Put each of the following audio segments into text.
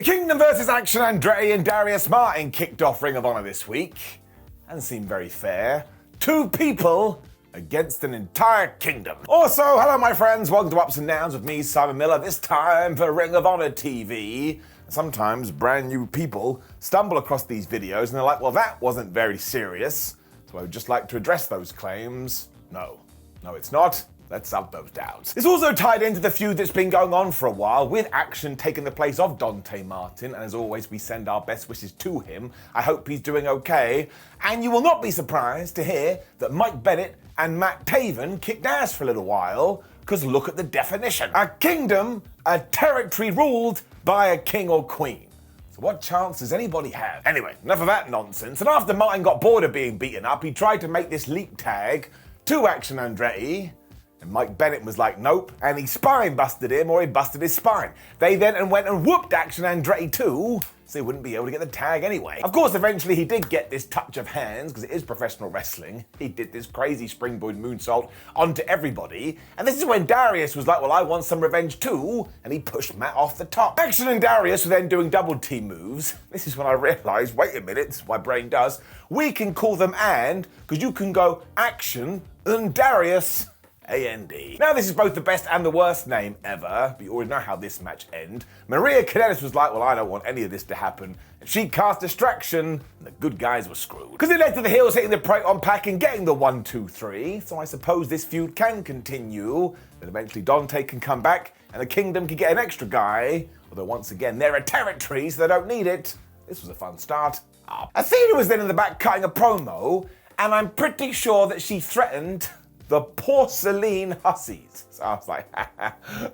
Kingdom vs Action Andretti and Darius kicked off Ring of Honor this week. And seemed very fair. Two people against an entire kingdom. Also, hello my friends, welcome to Ups and Downs with me, Simon Miller, this time for Ring of Honor TV. Sometimes brand new people stumble across these videos and they're like, well, that wasn't very serious. So I would just like to address those claims. No, it's not. Let's up those doubts. It's also tied into the feud that's been going on for a while, with Action taking the place of Dante Martin, and as always, we send our best wishes to him. I hope he's doing okay. And you will not be surprised to hear that Mike Bennett and Matt Taven kicked ass for a little while, because look at the definition. A kingdom, a territory ruled by a king or queen. So what chance does anybody have? Anyway, enough of that nonsense. And after Martin got bored of being beaten up, he tried to make this leak tag to Action Andretti. And Mike Bennett was like, nope, and he spine busted him, or he busted his spine. They then went and whooped Action Andretti too, so he wouldn't be able to get the tag anyway. Of course, eventually he did get this touch of hands, because it is professional wrestling. He did this crazy springboard moonsault onto everybody, and this is when Darius was like, well, I want some revenge too, and he pushed Matt off the top. Action and Darius were then doing double team moves. This is when I realized, wait a minute, this is what my brain does. We can call them because you can go Action and Darius. A-N-D. Now this is both the best and the worst name ever, but you already know how this match ends. Maria Kanellis was like, well, I don't want any of this to happen. And she cast distraction, and the good guys were screwed. Because it led to the heels hitting the Proton Pack and getting the 1-2-3, so I suppose this feud can continue, that eventually Dante can come back, and the Kingdom can get an extra guy, although once again, they're a territory, so they don't need it. This was a fun start. Athena was then in the back cutting a promo, and I'm pretty sure that she threatened the porcelain hussies. So I was like,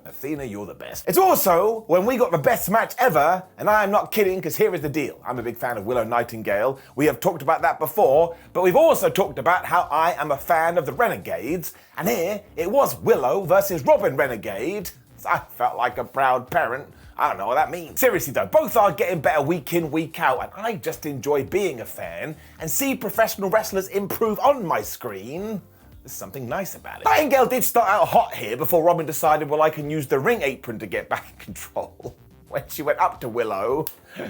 Athena, you're the best. It's also when we got the best match ever, and I am not kidding, because here is the deal. I'm a big fan of Willow Nightingale. We have talked about that before, but we've also talked about how I am a fan of the Renegades, and here it was Willow versus Robyn Renegade. So I felt like a proud parent. I don't know what that means. Seriously though, both are getting better week in, week out, and I just enjoy being a fan and see professional wrestlers improve on my screen. There's something nice about it. Nightingale did start out hot here before Robyn decided, well, I can use the ring apron to get back in control. When she went up to Willow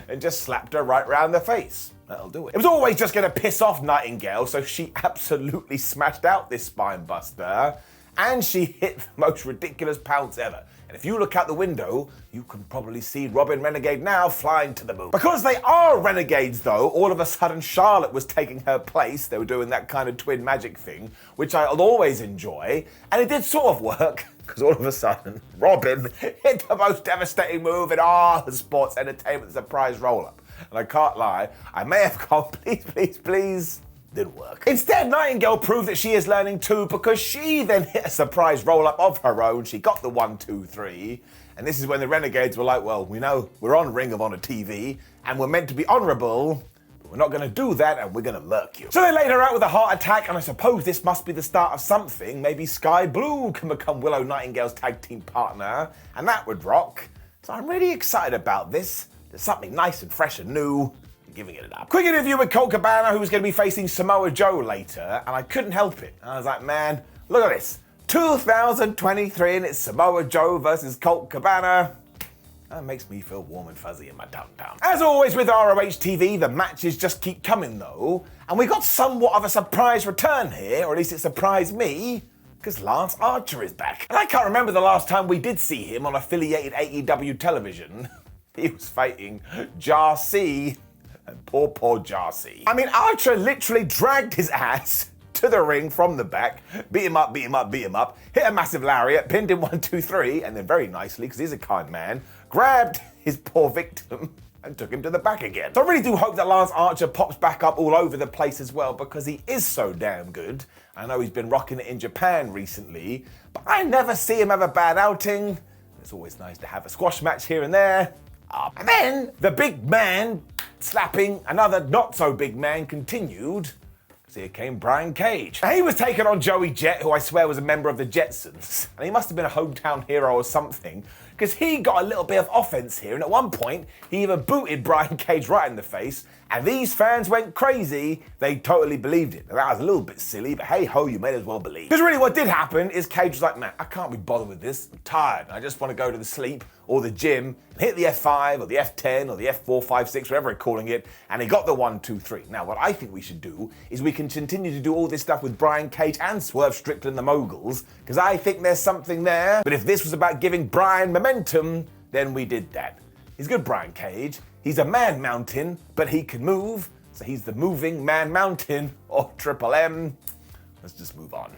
and just slapped her right round the face. That'll do it. It was always just going to piss off Nightingale, so she absolutely smashed out this spine buster, and she hit the most ridiculous pounce ever. And if you look out the window, you can probably see Robyn Renegade now flying to the moon. Because they are Renegades though, all of a sudden Charlotte was taking her place. They were doing that kind of twin magic thing, which I'll always enjoy. And it did sort of work, because all of a sudden, Robyn hit the most devastating move in all the sports entertainment surprise roll-up. And I can't lie, I may have gone, please. Didn't work. Instead, Nightingale proved that she is learning too, because she then hit a surprise roll-up of her own. She got the 1-2-3, and this is when the Renegades were like, well, we know we're on Ring of Honor TV, and we're meant to be honorable, but we're not going to do that, and we're going to murk you. So they laid her out with a heart attack, and I suppose this must be the start of something. Maybe Sky Blue can become Willow Nightingale's tag team partner, and that would rock. So I'm really excited about this. There's something nice and fresh and new. Giving it up. Quick interview with Colt Cabana, who was going to be facing Samoa Joe later, and I couldn't help it. I was like, man, look at this. 2023 and it's Samoa Joe versus Colt Cabana. That makes me feel warm and fuzzy in my tum-tum. As always with ROH TV, the matches just keep coming though, and we got somewhat of a surprise return here, or at least it surprised me, because Lance Archer is back. And I can't remember the last time we did see him on affiliated AEW television. He was fighting Jarcy. And poor Jarcy. I mean, Archer literally dragged his ass to the ring from the back, beat him up, hit a massive lariat, pinned him 1-2-3, and then very nicely, because he's a kind man, grabbed his poor victim and took him to the back again. So I really do hope that Lance Archer pops back up all over the place as well, because he is so damn good. I know he's been rocking it in Japan recently, but I never see him have a bad outing. It's always nice to have a squash match here and there. And then the big man slapping another not so big man continued. So here came Brian Cage. Now, he was taking on Joey Jet, who I swear was a member of the Jetsons. And he must have been a hometown hero or something. because he got a little bit of offense here, and at one point, he even booted Brian Cage right in the face, and these fans went crazy. They totally believed it. Now, that was a little bit silly, but hey ho, you may as well believe. Because really what did happen is Cage was like, man, I can't be bothered with this. I'm tired. I just want to go to the sleep or the gym and hit the F5 or the F10 or the F4, 5, 6, whatever they're calling it, and he got the 1, 2, 3. Now, what I think we should do is we can continue to do all this stuff with Brian Cage and Swerve Strickland, the Moguls, because I think there's something there. But if this was about giving Brian momentum, then we did that. He's good, Brian Cage. He's a man mountain, but he can move, so he's the moving man mountain, or Triple M. Let's just move on.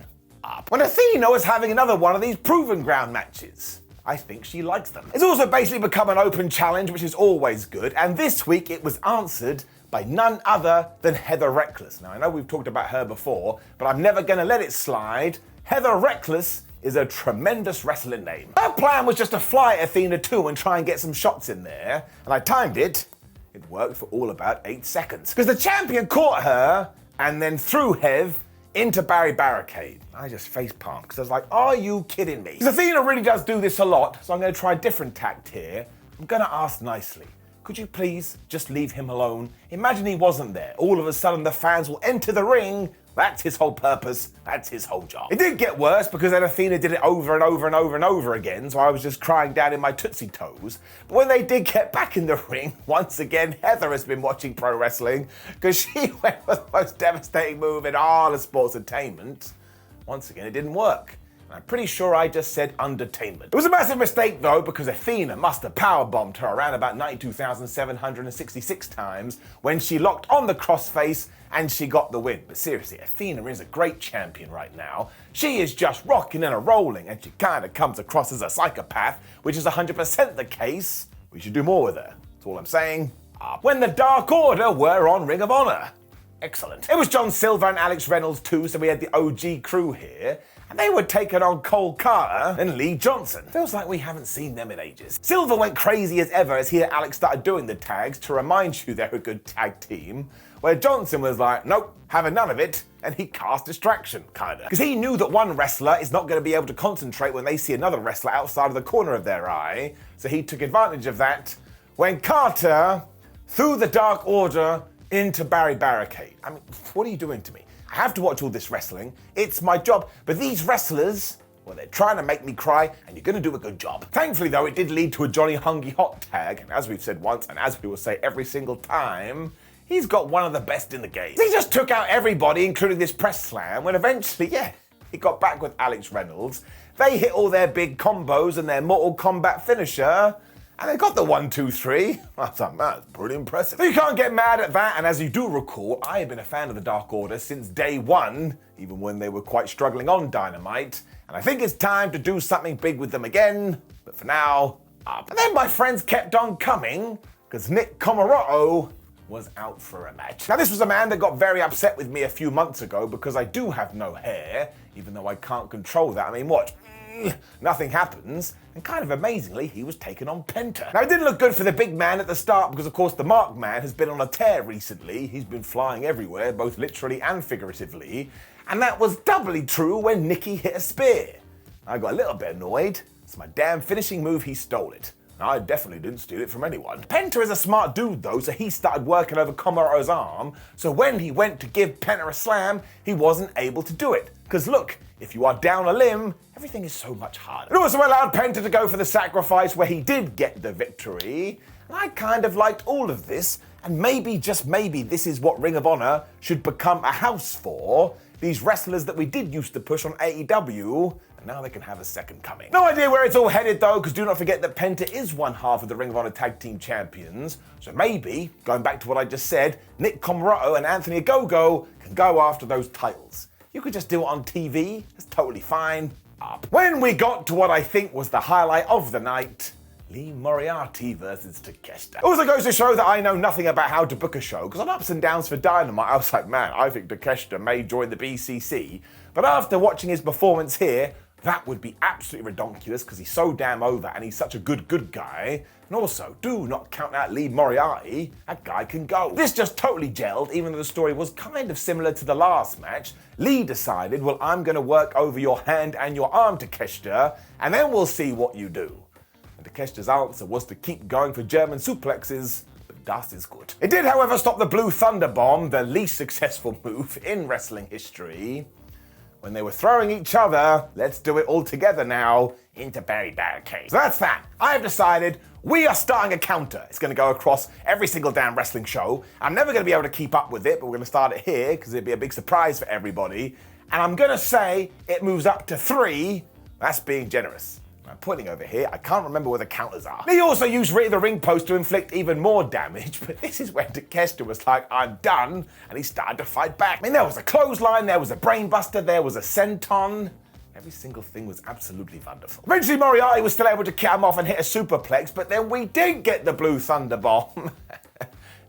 Up. When Athena was having another one of these Proven Ground matches, I think she likes them. It's also basically become an open challenge, which is always good, and this week it was answered by none other than Heather Reckless. Now, I know we've talked about her before, but I'm never gonna let it slide. Heather Reckless is a tremendous wrestling name. Her plan was just to fly at Athena too and try and get some shots in there, and I timed it. It worked for all about 8 seconds. Because the champion caught her and then threw Hev into Barry Barricade. I just face palmed because I was like, are you kidding me? Because Athena really does do this a lot, so I'm going to try a different tact here. I'm going to ask nicely. Could you please just leave him alone? Imagine he wasn't there. All of a sudden the fans will enter the ring. That's his whole purpose. That's his whole job. It did get worse because then Athena did it over and over and over and over again, so I was just crying down in my Tootsie Toes. But when they did get back in the ring, once again, Heather has been watching pro wrestling because she went for the most devastating move in all of sports entertainment. Once again, it didn't work. I'm pretty sure I just said undertainment. It was a massive mistake though, because Athena must have powerbombed her around about 92,766 times when she locked on the crossface and she got the win. But seriously, Athena is a great champion right now. She is just rocking and a-rolling, and she kind of comes across as a psychopath, which is 100% the case. We should do more with her. That's all I'm saying. When the Dark Order were on Ring of Honor. Excellent. It was John Silver and Alex Reynolds too, so we had the OG crew here. And they were taking on Cole Carter and Lee Johnson. Feels like we haven't seen them in ages. Silver went crazy as ever as he and Alex started doing the tags to remind you they're a good tag team, where Johnson was like, nope, having none of it, and he cast distraction, kinda. Because he knew that one wrestler is not gonna be able to concentrate when they see another wrestler outside of the corner of their eye, so he took advantage of that when Carter threw the Dark Order into Barry Barricade. I mean, what are you doing to me? I have to watch all this wrestling. It's my job. But these wrestlers, well, they're trying to make me cry, and you're going to do a good job. Thankfully, though, it did lead to a Johnny Hungy Hot tag. And as we've said once, and as we will say every single time, he's got one of the best in the game. He just took out everybody, including this press slam, when eventually, yeah, he got back with Alex Reynolds. They hit all their big combos and their Mortal Kombat finisher, and they got the 1, 2, 3. I was like, man, that's pretty impressive. So you can't get mad at that, and as you do recall, I have been a fan of the Dark Order since day one, even when they were quite struggling on Dynamite, and I think it's time to do something big with them again, but for now, up. And then my friends kept on coming, because Nick Comoroto was out for a match. Now this was a man that got very upset with me a few months ago because I do have no hair, even though I can't control that. I mean, what? Nothing happens, and kind of amazingly, he was taken on Penta. Now, it didn't look good for the big man at the start because, of course, the Mark man has been on a tear recently. He's been flying everywhere, both literally and figuratively, and that was doubly true when Nicky hit a spear. I got a little bit annoyed. It's my damn finishing move, he stole it. I definitely didn't steal it from anyone. Penta is a smart dude though, so he started working over Comoroto's arm, so when he went to give Penta a slam, he wasn't able to do it. Because look, if you are down a limb, everything is so much harder. It also allowed Penta to go for the sacrifice where he did get the victory. And I kind of liked all of this, and maybe, just maybe, this is what Ring of Honor should become a house for. These wrestlers that we did used to push on AEW, and now they can have a second coming. No idea where it's all headed though, because do not forget that Penta is one half of the Ring of Honor Tag Team Champions. So maybe, going back to what I just said, Nick Comoroto and Anthony Ogogo can go after those titles. You could just do it on TV, that's totally fine. Up. When we got to what I think was the highlight of the night, Lee Moriarty versus Takeshita. Also goes to show that I know nothing about how to book a show, because on Ups and Downs for Dynamite, I was like, man, I think Takeshita may join the BCC. But after watching his performance here, that would be absolutely redonkulous because he's so damn over and he's such a good guy. And also, do not count out Lee Moriarty. That guy can go. This just totally gelled, even though the story was kind of similar to the last match. Lee decided, well, I'm going to work over your hand and your arm, Takeshita, and then we'll see what you do. and Takeshita's answer was to keep going for German suplexes, but das is good. It did, however, stop the Blue Thunder Bomb, the least successful move in wrestling history, when they were throwing each other, let's do it all together now, into barricades. So that's that. I have decided we are starting a counter. It's going to go across every single damn wrestling show. I'm never going to be able to keep up with it, but we're going to start it here because it'd be a big surprise for everybody. And I'm going to say it moves up to 3. That's being generous. I'm pointing over here. I can't remember where the counters are. He also used the ring post to inflict even more damage, but this is when Takeshita was like, I'm done, and he started to fight back. I mean, there was a clothesline, there was a brainbuster, there was a senton. Every single thing was absolutely wonderful. Eventually, Moriarty was still able to kick him off and hit a superplex, but then we did get the Blue Thunder Bomb.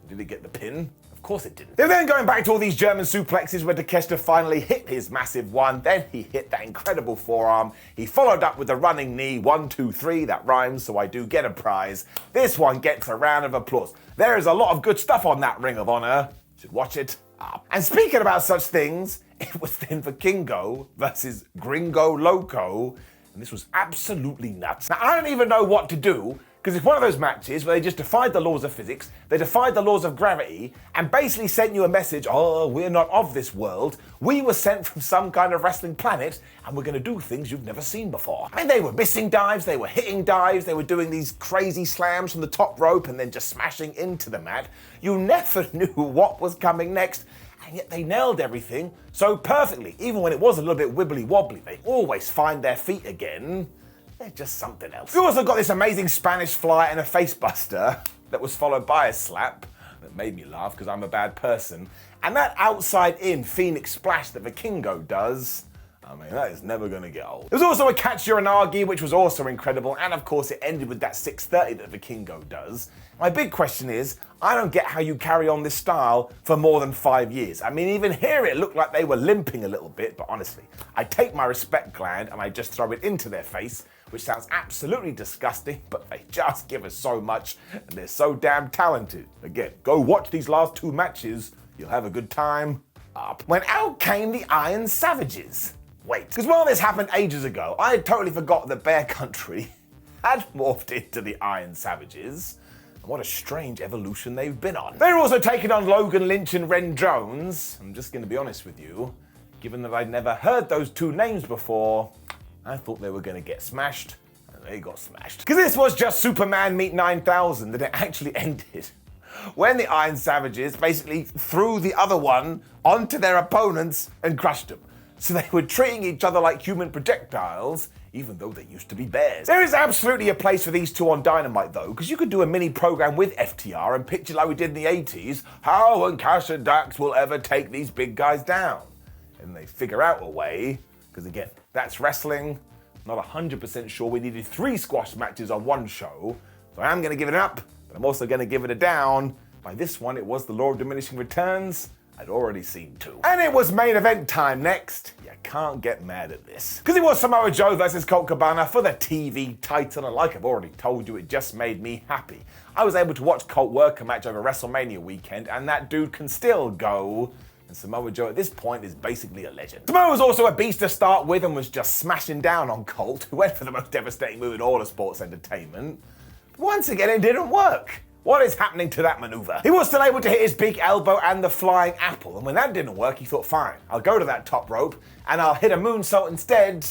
Did he get the pin? Of course it didn't. They were then going back to all these German suplexes where Takeshita finally hit his massive one. Then he hit that incredible forearm. He followed up with the running knee. 1, 2, 3. That rhymes, so I do get a prize. This one gets a round of applause. There is a lot of good stuff on that Ring of Honor. You should watch it up. And speaking about such things, it was then Vikingo versus Gringo Loco. And this was absolutely nuts. Now, I don't even know what to do, because it's one of those matches where they just defied the laws of physics, they defied the laws of gravity, and basically sent you a message, oh, we're not of this world. We were sent from some kind of wrestling planet, and we're going to do things you've never seen before. I mean, they were missing dives, they were hitting dives, they were doing these crazy slams from the top rope and then just smashing into the mat. You never knew what was coming next, and yet they nailed everything so perfectly. Even when it was a little bit wibbly wobbly, they always find their feet again. They're just something else. We also got this amazing Spanish fly and a facebuster that was followed by a slap that made me laugh because I'm a bad person. And that outside-in Phoenix splash that Vikingo does, I mean, that is never going to get old. There was also a catch uranagi, which was also incredible, and of course it ended with that 630 that Vikingo does. My big question is, I don't get how you carry on this style for more than 5 years. I mean, even here it looked like they were limping a little bit, but honestly, I take my respect gland and I just throw it into their face, which sounds absolutely disgusting, but they just give us so much, and they're so damn talented. Again, go watch these last 2 matches, you'll have a good time. Up. When out came the Iron Savages. Wait, because while this happened ages ago, I had totally forgot that Bear Country had morphed into the Iron Savages. And what a strange evolution they've been on. They're also taking on Logan Lynch and Ren Jones. I'm just going to be honest with you, given that I'd never heard those 2 names before, I thought they were going to get smashed, and they got smashed. Because this was just Superman meet 9000, that it actually ended when the Iron Savages basically threw the other one onto their opponents and crushed them. So they were treating each other like human projectiles, even though they used to be bears. There is absolutely a place for these 2 on Dynamite though, because you could do a mini program with FTR and picture like we did in the 80s, how and Cash and Dax will ever take these big guys down. And they figure out a way, because again, that's wrestling. Not 100% sure we needed 3 squash matches on one show, so I am going to give it an up, but I'm also going to give it a down. By this one, it was the Law of Diminishing Returns. I'd already seen 2. And it was main event time next. You can't get mad at this. Because it was Samoa Joe versus Colt Cabana for the TV title, and like I've already told you, it just made me happy. I was able to watch Colt work a match over WrestleMania weekend, and that dude can still go. And Samoa Joe at this point is basically a legend. Samoa was also a beast to start with and was just smashing down on Colt, who went for the most devastating move in all of sports entertainment. But once again, it didn't work. What is happening to that maneuver? He was still able to hit his big elbow and the flying apple, and when that didn't work, he thought, fine, I'll go to that top rope and I'll hit a moonsault instead.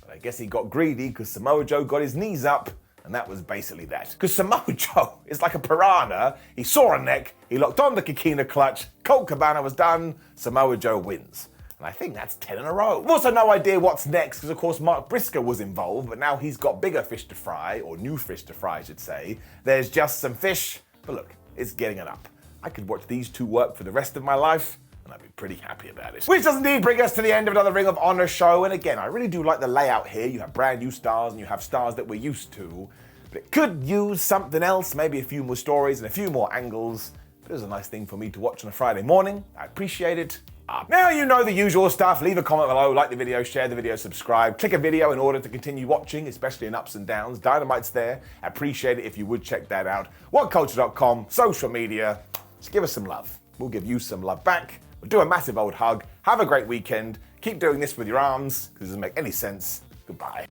But I guess he got greedy because Samoa Joe got his knees up, and that was basically that. Because Samoa Joe is like a piranha. He saw a neck, he locked on the Kikina clutch, Colt Cabana was done, Samoa Joe wins. And I think that's 10 in a row. I've also no idea what's next, because of course Mark Briscoe was involved, but now he's got bigger fish to fry, or new fish to fry I should say. There's just some fish, but look, it's getting it up. I could watch these 2 work for the rest of my life, and I'd be pretty happy about it. Which does indeed bring us to the end of another Ring of Honor show, and again, I really do like the layout here. You have brand new stars, and you have stars that we're used to, but it could use something else, maybe a few more stories and a few more angles. But it was a nice thing for me to watch on a Friday morning. I appreciate it. Now you know the usual stuff. Leave a comment below, like the video, share the video, subscribe. Click a video in order to continue watching, especially in ups and downs. Dynamite's there. I appreciate it if you would check that out. WhatCulture.com, social media. Just give us some love. We'll give you some love back. We'll do a massive old hug. Have a great weekend. Keep doing this with your arms, because it doesn't make any sense. Goodbye.